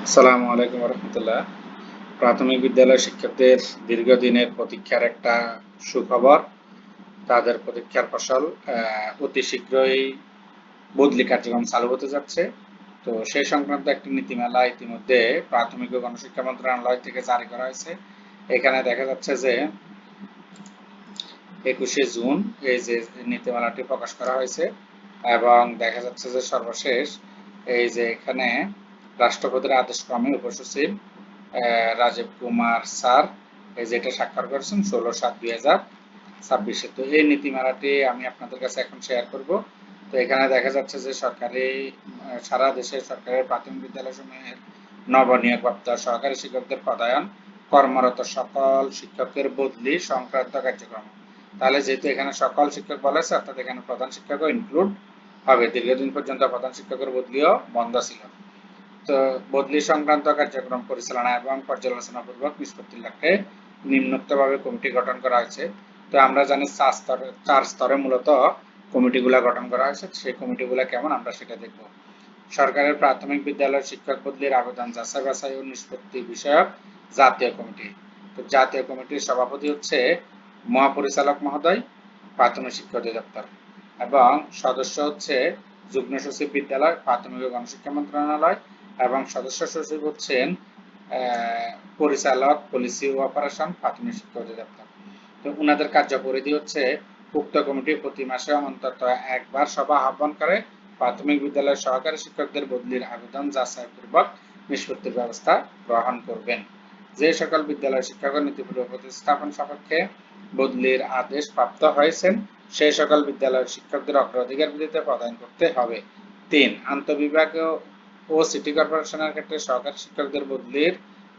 আসসালামু আলাইকুম রহমতুল্লাহ। প্রাথমিক বিদ্যালয়ের শিক্ষকদের দীর্ঘদিনের প্রতীক্ষার একটা সুখবর। তাদের প্রতীক্ষার ফসল অতি শীঘ্রই বদলি কার্যক্রম চালু হতে যাচ্ছে। তো সেই সংক্রান্ত একটি নীতিমালা ইতিমধ্যে প্রাথমিক ও গণশিক্ষা মন্ত্রণালয় থেকে জারি করা হয়েছে। এখানে দেখা যাচ্ছে যে 21শে জুন এই যে নীতিমালাটি প্রকাশ করা হয়েছে এবং দেখা যাচ্ছে যে সর্বশেষ এই যে এখানে রাষ্ট্রপতির আদেশ ক্রমে উপসচিব রাজীব কুমার স্যার এই যে এটা স্বাক্ষর করেছেন 16/7/2026। তো এই নীতিমালাটি আমি আপনাদের কাছে এখন শেয়ার করব। তো এখানে দেখা যাচ্ছে যে সরকারি সারা দেশে সরকারি প্রাথমিক বিদ্যালয়সমূহের নবনিয়োগপ্রাপ্ত সহকারী শিক্ষকদের পদায়ন, কর্মরত সকল শিক্ষকের বদলি সংক্রান্ত কার্যক্রম। তাহলে যেহেতু এখানে সকল শিক্ষক বলা হয়েছে অর্থাৎ এখানে প্রধান শিক্ষকও ইনক্লুড হবে। দীর্ঘদিন পর্যন্ত প্রধান শিক্ষকের বদলিও বন্ধ ছিল। তো বদলি সংক্রান্ত কার্যক্রম পরিচালনা এবং পর্যালোচনা পূর্বক নিষ্পত্তির লক্ষ্যে নিম্নোক্তভাবে কমিটি গঠন করা হয়েছে। তো আমরা জানি চার স্তরে মূলত কমিটিগুলা গঠন করা হয়েছে। সেই কমিটিগুলা কেমন আমরা সেটা দেখব। সরকারের প্রাথমিক বিদ্যালয় শিক্ষক বদলির আবেদন যাচাই বাছাই ও নিষ্পত্তি বিষয়ক জাতীয় কমিটি। তো জাতীয় কমিটির সভাপতি হচ্ছে মহাপরিচালক মহোদয়, প্রাথমিক শিক্ষা অধিদপ্তর, এবং সদস্য হচ্ছে যুগ্ম সচিব বিদ্যালয়, প্রাথমিক ও গণশিক্ষা মন্ত্রণালয়, এবং সদস্য সচিব হচ্ছেন পরিচালক পলিসি ও অপারেশন, প্রাথমিক শিক্ষা অধিদপ্তর। তো উনাদের কার্যপরিধি হচ্ছে উক্ত কমিটি প্রতি মাসে অন্তত একবার সভা আহ্বান করে প্রাথমিক বিদ্যালয়ের সহকারী শিক্ষকদের বদলির আবেদন যাচাই পূর্বক নিষ্পত্তির ব্যবস্থা গ্রহণ করবেন। যে সকল বিদ্যালয়ের শিক্ষকের নীতিপূর্বক প্রতিস্থাপন সাপেক্ষে বদলির আদেশ প্রাপ্ত হয়েছেন সেই সকল বিদ্যালয়ের শিক্ষকদের অগ্রাধিকার ভিত্তিতে প্রদান করতে হবে। ৩. আন্তঃবিভাগীয় ও সিটি কর্পোরেশনের ক্ষেত্রে সহকারী শিক্ষকদের বদলির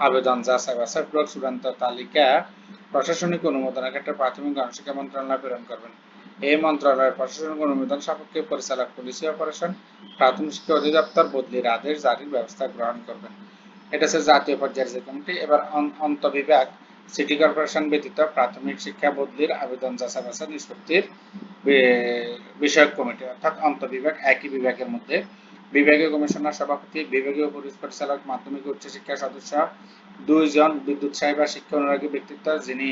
আবেদন যাচাই বাছাই পূর্বক চূড়ান্ত তালিকা প্রশাসনিক অনুমোদনের ক্ষেত্রে প্রাথমিক গণশিক্ষা মন্ত্রণালয় প্রেরণ করবেন। এই মন্ত্রণালয়ের প্রশাসনিক অনুমোদন সাপেক্ষে পরিচালক পলিসি অপারেশন, প্রাথমিক শিক্ষা অধিদপ্তর বদলির আদেশ জারির ব্যবস্থা গ্রহণ করবেন। এটা হচ্ছে জাতীয় পর্যায়ের যে কমিটি। এবার অন্তঃবিভাগ সিটি কর্পোরেশন ব্যতীত প্রাথমিক শিক্ষা বদলির আবেদন যাচাই বাছাই নিষ্পত্তির বিষয়ক কমিটি, অর্থাৎ অন্তঃবিভাগ একই বিভাগের মধ্যে বিভাগীয় কমিশনার সভাপতি, বিভাগীয় পরিচালক মাধ্যমিক উচ্চশিক্ষা সদস্য, 2 জন বিদ্যুৎ বা শিক্ষা অনুরাগী ব্যক্তিত্ব যিনি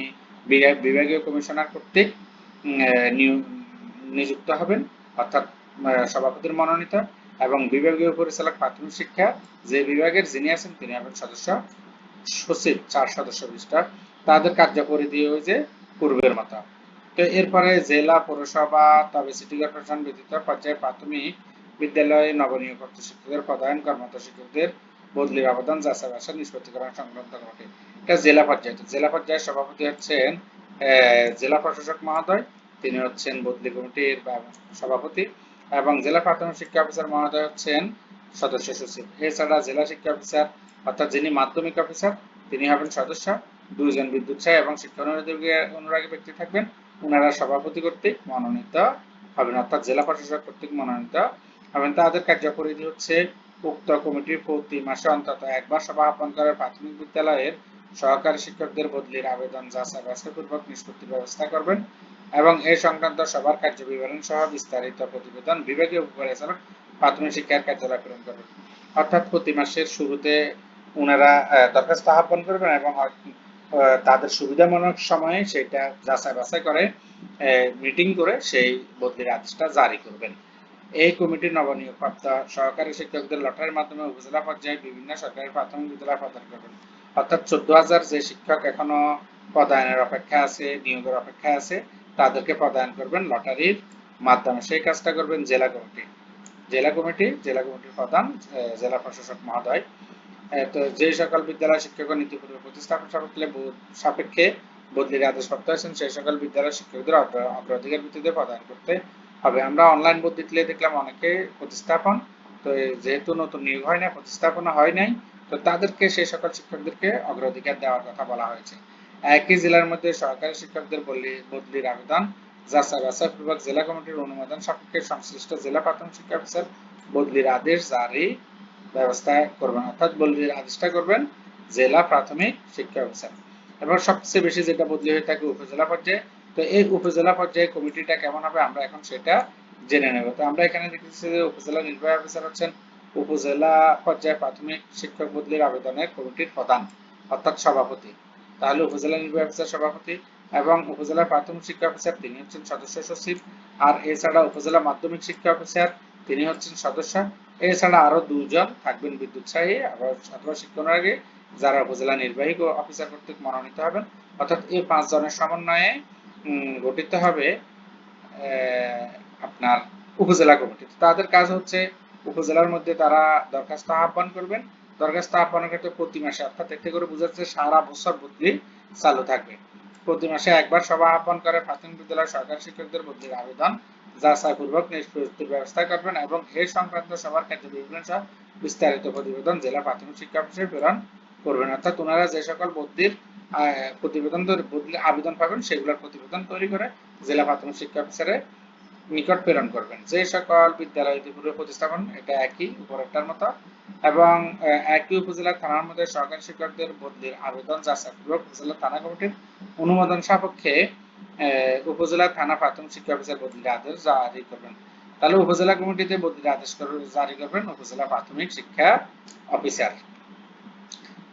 বিভাগীয় কমিশনার কর্তৃক নিযুক্ত হবেন, অর্থাৎ সভাপতির মনোনীত, এবং বিভাগীয় পরিচালক প্রাথমিক শিক্ষা যে বিভাগের যিনি আছেন তিনি হবেন সদস্য সচিব, 4 সদস্য বিশিষ্ট। তাদের কার্যপরিধি ওই যে পূর্বের মতো। তো এরপরে জেলা, পৌরসভা, তবে সিটি কর্পোরেশন ব্যতীত পর্যায়ে প্রাথমিক বিদ্যালয়ে নবনিয়োগপ্রাপ্ত শিক্ষকদের পদায়ন, কর্মরত শিক্ষকদের বদলির আবেদন যাচাই বাছাই নিষ্পত্তিকরণ সংক্রান্ত কমিটি। এটা জেলা পর্যায়ে। জেলা পর্যায়ের সভাপতি হচ্ছেন জেলা প্রশাসক মহোদয়, তিনি হচ্ছেন বদলি কমিটির সভাপতি, এবং জেলা প্রাথমিক শিক্ষা অফিসার মহোদয় হচ্ছেন সদস্য সচিব। এছাড়া জেলা শিক্ষা অফিসার অর্থাৎ যিনি মাধ্যমিক অফিসার তিনি হবেন সদস্য, 2 জন বিদ্যুৎ এবং শিক্ষা অনুরাগী ব্যক্তি থাকবেন, উনারা সভাপতি কর্তৃক মনোনীত হবেন, অর্থাৎ জেলা প্রশাসক কর্তৃক মনোনীত হবেন। তাদের কার্যপরিধি হচ্ছে উক্ত কমিটি প্রতি মাসে অন্তত একবার সভা আহ্বান করে প্রাথমিক বিদ্যালয়ের সহকারী শিক্ষকদের বদলির আবেদন যাচাই বাছাই পূর্বক নিষ্পত্তির ব্যবস্থা করবেন এবং এই সংক্রান্ত সবার কার্যবিবরণ সহ বিস্তারিত প্রতিবেদন বিভাগীয় উপপরিচালক প্রাথমিক শিক্ষার কার্যালয় প্রেরণ করবেন। অর্থাৎ প্রতি মাসের শুরুতে ওনারা দরখাস্ত আহ্বান করবেন এবং তাদের সুবিধাজনক সময়ে সেটা যাচাই বাছাই করে মিটিং করে সেই বদলির আদেশটা জারি করবেন। এই কমিটির নবনিয়োগপ্রাপ্ত সহকারী শিক্ষকদের লটারির মাধ্যমে উপজেলা পর্যায়ে বিভিন্ন সরকারি প্রাথমিক বিদ্যালয়ে প্রদান করবেন। অর্থাৎ 14,000 যে শিক্ষক এখনো পদায়নের অপেক্ষা আছে, নিয়োগের অপেক্ষা আছে, তাদেরকে পদায়ন করবেন লটারির মাধ্যমে। সেই কাজটা করবেন জেলা কমিটি। জেলা কমিটির প্রধান জেলা প্রশাসক মহোদয়। তো যে সকল বিদ্যালয় শিক্ষক নীতিপূর্বক প্রতিস্থাপন সাপেক্ষে বদলির আদেশ প্রাপ্ত হয়েছেন সেই সকল বিদ্যালয় শিক্ষকদের অগ্রাধিকার ভিত্তিতে প্রদান করতে হবে। আমরা অনলাইন পদ্ধতিতে দেখলাম অনেকে প্রতিস্থাপন, তো যেহেতু নতুন নিয়োগ হয় না, প্রতিস্থাপনা হয় নাই, তো তাদেরকে সেই সকল শিক্ষকদেরকে অগ্রাধিকার দেওয়ার কথা বলা হয়েছে। একই জেলার মধ্যে সহকারী শিক্ষকদের বদলির আবেদন যাচাই বাছাই পূর্বক জেলা কমিটির অনুমোদন সাপেক্ষে সংশ্লিষ্ট জেলা প্রাথমিক শিক্ষা অফিসার বদলির আদেশ জারি ব্যবস্থা করবেন, অর্থাৎ বদলির আদেশটা করবেন জেলা প্রাথমিক শিক্ষা অফিসার। এবার সবচেয়ে বেশি যেটা বদলি হয়ে থাকে উপজেলা পর্যায়ে। তো এই উপজেলা পর্যায়ে কমিটিটা কেমন হবে আমরা এখন সেটা জেনে নেব। তো আমরা এখানে দেখতেছি যে উপজেলা নির্বাহী অফিসার হচ্ছেন উপজেলা পর্যায়ে প্রাথমিক শিক্ষক বদলির আবেদনের কমিটির প্রধান অর্থাৎ সভাপতি। তাহলে উপজেলা নির্বাহী অফিসার সভাপতি এবং উপজেলা প্রাথমিক শিক্ষা অফিসার তিনি হচ্ছেন সদস্য সচিব। আর এছাড়া উপজেলা মাধ্যমিক শিক্ষা অফিসার তিনি হচ্ছেন সদস্য। এছাড়া আরো দুজন থাকবেন বিদ্যুৎ অথবা শিক্ষানুরাগী, যারা উপজেলা নির্বাহী অফিসার কর্তৃক মনোনীত হবেন। অর্থাৎ এই 5 জনের সমন্বয়ে গঠিত হবে আপনার উপজেলা কমিটি। তাদের কাজ হচ্ছে উপজেলার মধ্যে তারা দরখাস্ত আহ্বান করবেন। দরখাস্ত আহ্বানের ক্ষেত্রে প্রতি মাসে, অর্থাৎ এতে করে বোঝাচ্ছে সারা বছর বদলি চালু থাকবে। প্রতি মাসে একবার সভা আহ্বান করে প্রাথমিক বিদ্যালয়ের সরকারি শিক্ষকদের বদলির আবেদন যাচাইপূর্বক নিষ্পত্তির ব্যবস্থা করবেন এবং এই সংক্রান্ত সবার ক্ষেত্রে বিবরণ সহ বিস্তারিত প্রতিবেদন জেলা প্রাথমিক শিক্ষা অফিসে প্রেরণ করবেন। অর্থাৎ ওনারা যে সকল বদলির প্রতিবেদন বদলি আবেদন পাবেন সেগুলোর প্রতিবেদন তৈরি করে জেলা প্রাথমিক শিক্ষা অফিসারের নিকট প্রেরণ করবেন। যে সকল বিদ্যালয় ইতিপূর্বে প্রতিস্থাপন, এটা একই উপরেরটার মতো, এবং একই উপজেলা থানার মধ্যে সরকারি শিক্ষকদের বদলির আবেদন যাচাইপূর্বক উপজেলা থানা কমিটির অনুমোদন সাপেক্ষে উপজেলা থানা প্রাথমিক শিক্ষা অফিসার বদলির আদেশ জারি করবেন। তাহলে উপজেলা কমিটিতে বদলির আদেশ জারি করবেন উপজেলা প্রাথমিক শিক্ষা অফিসার।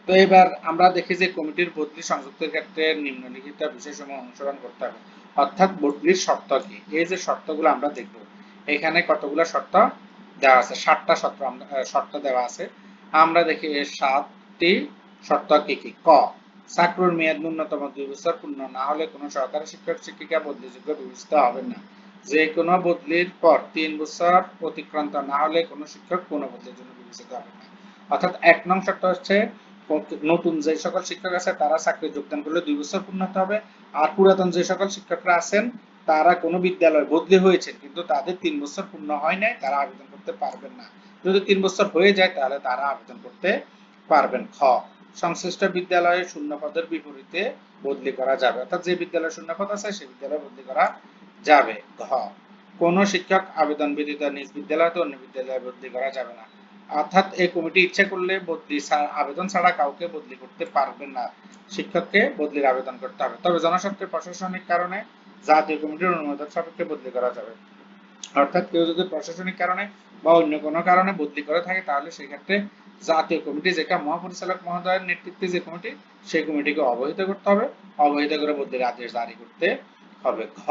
তো এবার আমরা দেখি যে কমিটির বদলি সংযুক্তের ক্ষেত্রে নিম্নলিখিত বিষয়সমূহ অনুসরণ করতে হবে। অর্থাৎ বদলির শর্ত কি, এই যে শর্তগুলো আমরা দেখব, এখানে কতগুলো শর্ত দেওয়া আছে, 7টা শর্ত দেওয়া আছে। আমরা দেখি 7টি শর্ত কি কি। ক, চাকরির মেয়াদ ন্যূনতম 2 বছর পূর্ণ না হলে কোনো সহকারী শিক্ষক শিক্ষিকা বদলিযোগ্য বিবেচিত হবেন না। যে কোনো বদলির পর 3 বছর অতিক্রান্ত না হলে কোনো শিক্ষক কোনো বদলির জন্য বিবেচিত হবেন না। অর্থাৎ 1 নং শর্ত হচ্ছে নতুন যে সকল শিক্ষক আছে তারা চাকরি যোগদান করলে 2 বছর পূর্ণ হতে হবে। আর পুরাতন যে সকল শিক্ষকরা আছেন তারা কোনো বিদ্যালয়ে বদলি হয়েছে কিন্তু তাদের 3 বছর পূর্ণ হয় নাই, তারা আবেদন করতে পারবেন না। যদি 3 বছর হয়ে যায় তাহলে তারা আবেদন করতে পারবেন। খ, সংশ্লিষ্ট বিদ্যালয়ে শূন্য পদের বিপরীতে বদলি করা যাবে। অর্থাৎ যে বিদ্যালয়ে শূন্য পদ আছে সেই বিদ্যালয়ে বদলি করা যাবে। ঘ, কোন শিক্ষক আবেদন ব্যতীত নিজ বিদ্যালয়তে অন্য বিদ্যালয়ে বদলি করা যাবে না। অর্থাৎ এই কমিটি ইচ্ছা করলে বদলি আবেদন ছাড়া কাউকে বদলি করতে পারবেন না, শিক্ষককে বদলির আবেদন করতে হবে। তবে জনস্বার্থে প্রশাসনিক কারণে জাতীয় কমিটির অনুমোদন সাপেক্ষে বদলি করা যাবে। অর্থাৎ কেউ যদি প্রশাসনিক কারণে বা অন্য কোনো কারণে বদলি করে থাকে তাহলে সেই ক্ষেত্রে জাতীয় কমিটি, যেটা মহাপরিচালক মহোদয়ের নেতৃত্বে যে কমিটি, সেই কমিটিকে অবহিত করতে হবে, অবহিত করে বদলির আদেশ জারি করতে হবে। খ,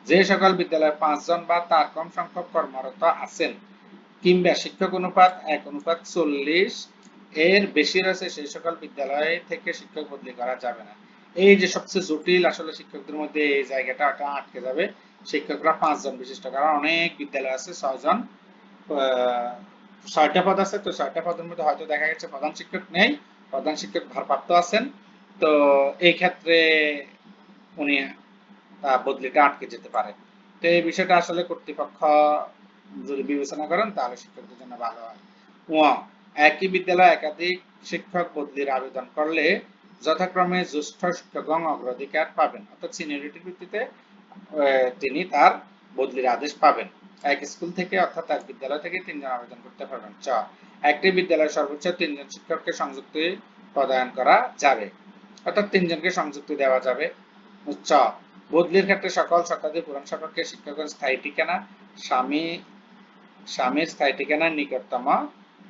যে সকল বিদ্যালয়ে 5 জন বা তার কম সংখ্যক কর্মরত আছেন কিংবা শিক্ষক অনুপাত 1:40 এর বেশি রয়েছে সেই সকল বিদ্যালয় থেকে শিক্ষক বদলি করা যাবে না। এই যে সবচেয়ে জটিল আসলে শিক্ষকদের মধ্যে এই জায়গাটা আটকে যাবে। শিক্ষকরা 5 জন বিশিষ্ট, কারণ অনেক বিদ্যালয় আছে 6 জন, 6টা পদ আছে। তো 6টা পদের মধ্যে হয়তো দেখা গেছে প্রধান শিক্ষক নেই, প্রধান শিক্ষক ভারপ্রাপ্ত আছেন। তো এই ক্ষেত্রে উনি বদলিটা আটকে যেতে পারে। তো এই বিষয়টা আসলে কর্তৃপক্ষ যদি বিবেচনা করেন তাহলে শিক্ষকদের জন্য ভালো হয়। একই বিদ্যালয়ে একাধিক শিক্ষক বদলির আবেদন করলে যথাক্রমে জ্যেষ্ঠ শিক্ষকগণ অগ্রাধিকার পাবেন। অর্থাৎ সিনিয়রিটির ভিত্তিতে তিনি তার বদলির আদেশ পাবেন। এক স্কুল থেকে অর্থাৎ এক বিদ্যালয় থেকে 3 জন আবেদন করতে পারবেন। চ, একটি বিদ্যালয়ে সর্বোচ্চ 3 জন শিক্ষককে সংযুক্তি প্রদান করা যাবে। অর্থাৎ 3 জনকে সংযুক্তি দেওয়া যাবে। চ, বদলির ক্ষেত্রে সকল শর্তাদি পূরণ সাপেক্ষে শিক্ষকের স্থায়ী ঠিকানা স্বামীর স্থায়ী ঠিকানার নিকটতম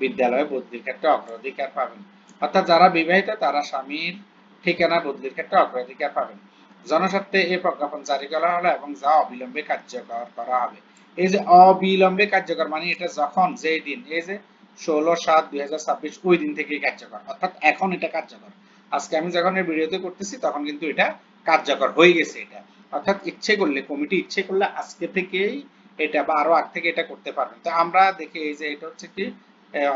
বিদ্যালয়ে বদলির ক্ষেত্রে অগ্রাধিকার পাবেন। অর্থাৎ যারা বিবাহিত তারা স্বামীর ঠিকানা বদলির ক্ষেত্রে অগ্রাধিকার পাবেন। জনস্বার্থে এই প্রজ্ঞাপন জারি করা হলো এবং যা অবিলম্বে কার্যকর করা হবে। এই যে অবিলম্বে কার্যকর মানে এটা যখন, যেই দিন, এই যে 16/7/2026 ওই দিন থেকেই কার্যকর, অর্থাৎ এখন এটা কার্যকর। আজকে আমি যখন এই ভিডিওতে করতেছি তখন কিন্তু এটা কার্যকর হয়ে গেছে। এটা অর্থাৎ ইচ্ছে করলে, কমিটি ইচ্ছে করলে আজকে থেকেই এটা বা আরো আগ থেকে এটা করতে পারবেন। তো আমরা দেখি এই যে এটা হচ্ছে কি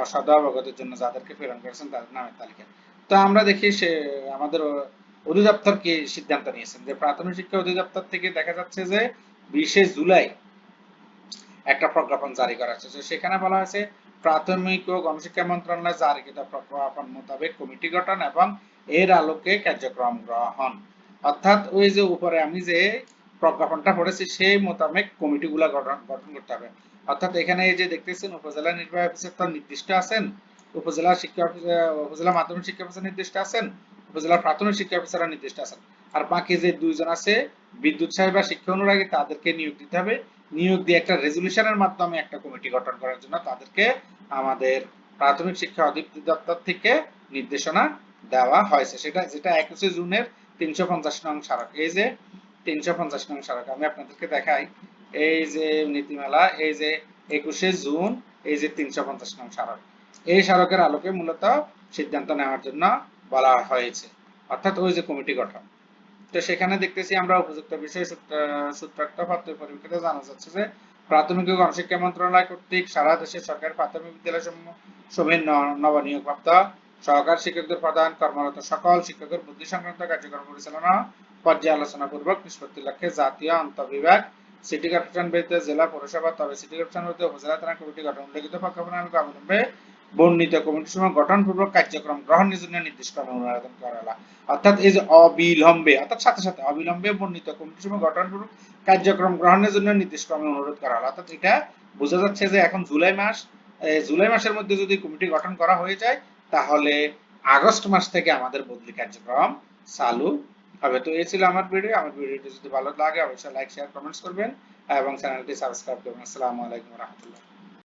অসাধু অবগতের জন্য যাদেরকে প্রেরণ করেছেন তাদের নামের তালিকা। তো আমরা দেখি সে আমাদের অধিদপ্তর কি সিদ্ধান্ত নিয়েছেন, যে প্রাথমিক শিক্ষা অধিদপ্তর থেকে দেখা যাচ্ছে যে 20 জুলাই একটা প্রজ্ঞাপন জারি করা হয়েছে। সেখানে বলা হয়েছে প্রাথমিক ও গণশিক্ষা মন্ত্রণালয় জারিকৃত প্রজ্ঞাপন মোতাবেক কমিটি গঠন এবং এর আলোকে কার্যক্রম গ্রহণ। অর্থাৎ ওই যে উপরে আমি যে প্রজ্ঞাপনটা পড়েছি সেই মোতাবেক কমিটিগুলো গঠন করতে হবে। অর্থাৎ এখানে এই যে দেখতেছেন উপজেলা নির্বাহী অফিসার তো নির্দিষ্ট আছেন, উপজেলা শিক্ষা অফিসার, উপজেলা মাধ্যমিক শিক্ষা অফিসার নির্দিষ্ট আছেন, উপজেলা প্রাথমিক শিক্ষা অফিসাররা নির্দিষ্ট আছেন। আর বাকি যে 2 জন আছে বিদ্যুৎ সাহেব বা শিক্ষা অনুরাগী তাদেরকে নিয়োগ দিতে হবে নিয়োগ দিয়ে একটা রেজুলেশনের মাধ্যমে একটা কমিটি গঠন করার জন্য তাদেরকে আমাদের প্রাথমিক শিক্ষা অধিদপ্তর থেকে নির্দেশনা দেওয়া হয়েছে। সেটা যেটা 21শে জুনের 350 নং স্মারক। এই যে 350 নং স্মারক আমি আপনাদেরকে দেখাই। এই যে নীতিমালা, এই যে 21শে জুন, এই যে 350 নং স্মারক। এই স্মারকের আলোকে মূলত সিদ্ধান্ত নেওয়ার জন্য বলা হয়েছে, অর্থাৎ ওই যে কমিটি গঠন। তো সেখানে দেখতেছি আমরা উপযুক্ত বিষয় সূত্রার্থ পাঠ্য পরিপ্রেক্ষিতে জানা যাচ্ছে যে প্রাথমিক ও গণশিক্ষা মন্ত্রণালয় কর্তৃক সারা দেশের সরকারি প্রাথমিক বিদ্যালয় সমূহের নবনিয়োগপ্রাপ্ত সহকারী শিক্ষকদের প্রদান কর্মরত সকল শিক্ষকের বুদ্ধি সংক্রান্ত কার্যক্রম পরিচালনা পর্যালোচনা পূর্বক নিষ্পত্তির লক্ষ্যে জাতীয় আন্তঃবিভাগ সিটি কর্পোরেশন ভিত্তিতে জেলা পৌরসভা, তবে সিটি কর্পোরেশন ভিত্তিতে উপজেলা থানা কমিটি গঠন উল্লেখিত প্রজ্ঞাপনানুগ অবলম্বে বর্ণিত কমিটির সময় গঠনপূর্বক কার্যক্রম গ্রহণের জন্য নির্দেশ ক্রমে অনুমোদন করা হলো। অর্থাৎ এই যে অবিলম্বে, অর্থাৎ সাথে সাথে অবিলম্বে বর্ণিত কমিটির সময় গঠনপূর্বক কার্যক্রম গ্রহণের জন্য নির্দেশ ক্রমে অনুরোধ করা হলো। অর্থাৎ এটা বোঝা যাচ্ছে যে এখন জুলাই মাস, জুলাই মাসের মধ্যে যদি কমিটি গঠন করা হয়ে যায় তাহলে আগস্ট মাস থেকে আমাদের বদলি কার্যক্রম চালু হবে। তো এই ছিল আমার ভিডিও। আমার ভিডিওটি যদি ভালো লাগে অবশ্যই লাইক, শেয়ার, কমেন্টস করবেন এবং চ্যানেলটি সাবস্ক্রাইব করবেন। আসসালামু আলাইকুম ওয়া রাহমাতুল্লাহ।